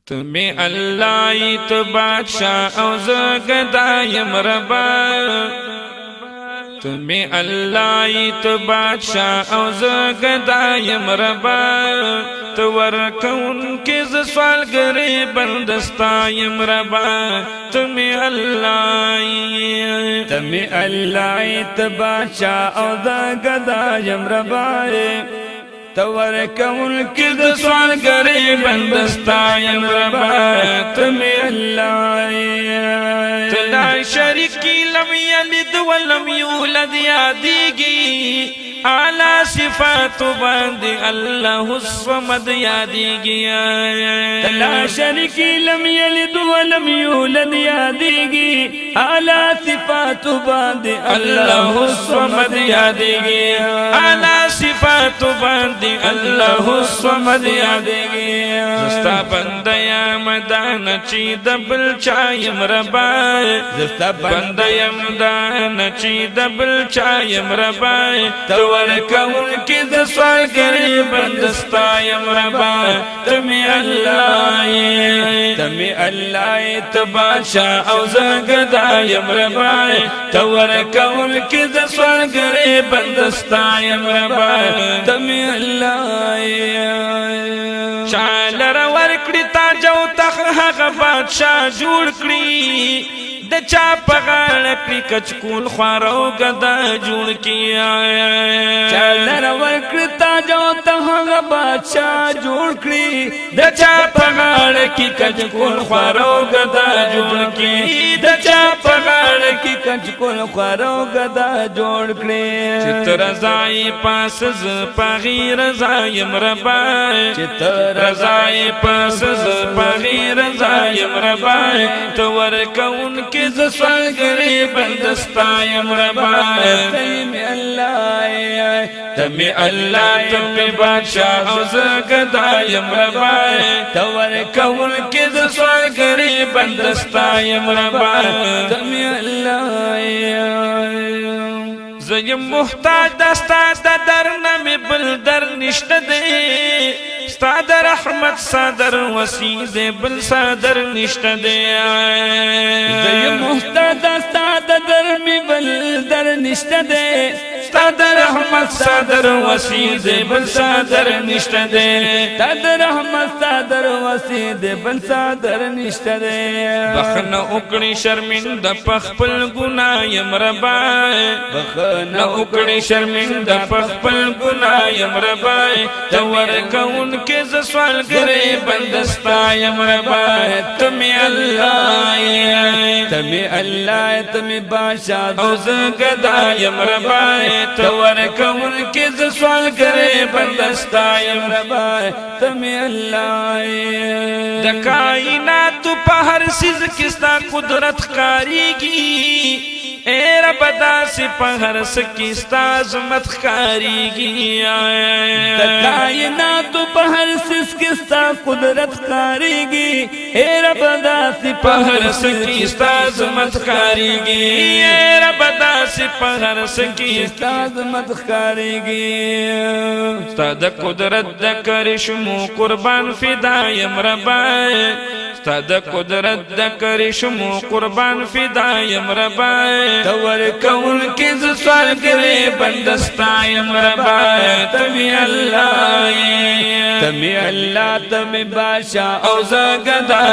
تمی اللہ تو بادشاہ او زگدایم ربا تمی اللہ تو بادشاہ او زگدایم ربا تو ورکون کی زسوال گری بندستایم ربا تمی اللہ تو بادشاہ او زگدایم ربا تور کون کی دسوال گری بندستایم ربا تمی اللہ تلا شرکی لم یلد ولم یولد یادیگی اعلی صفات باند اللہ الصمد یادیگی تلا شرکی لم یلد ولم یولد یادیگی اعلی صفات باند اللہ الصمد یادیگی اعلی صفات باند اللہ الصمد یادیگی زستا بندیا مدان چی دبل چایم ربا زستا بندیا مدان چی دبل چایم ربا تور کون کی دسوال گری بندستایم ربا تمی اللہ تباشا او زگدایم ربا تور کون کی دسوال گری بندستایم ربا تمی اللہ چالر ورکڑی تا جو تخ حق بادشاہ جوڑ کری د چا پغاړ کړي کچکول خوارو گدا جوړ کیا چالر ورکړي تا جو ته بادشاہ جوړ کړي د چا پغاړ کې کچکول خوارو گدا جوړ کړي د چا پغاړ کې کچکول خوارو گدا جوړ کړي چتر رضای پاس ز پغیر رضایم ربا چتر رضای پاس ز پغیر رضایم ربا تور کون کی زسوال گری بندستایم ربا تمی اللہ تمی بادشاہ او زگدایم ربا تور کون کی زسوال گری بندستایم ربا تمی اللہ زیم محتاج دستا در نمی بل در نشت دے ستا در رحمت صادر وسید بل صادر نشت دے زیم محتاج دستا در می بل در نشت دے ستا در رحمت صادر وسید بل صادر نشت دے تا در رحمت صادر وسید بل صادر نشت دے بخن اکڑی شرمند پخپل گنایم ربا بخن اکڑی شرمند پخپل گنایم ربا تور کون کے زسوال گرے بندستایم ربا تمی اللہ تمی بادشاہ او زگدایم ربا تور کون کے زسوال گرے بندستایم ربا تمی اللہ دا کائنات پا ہر سیز کستا قدرت خاری گی اے رب دا سی پا ہر سکستا عظمت خاری گی دا کائنات پا ہر سیز کستا قدرت خاری گی اے رب دا سی پا ہر سکستا عظمت خاری گی اے رب دا سی پا ہر سکستا عظمت خاری گی ستا دا قدرت دا کرشمو قربان فدایم ربا ستا دا قدرت دا کرشمو قربان فدایم ربا تور کون کی زسوال گرے بندستایم ربا تمی اللہ تمی بادشاہ او زگدایم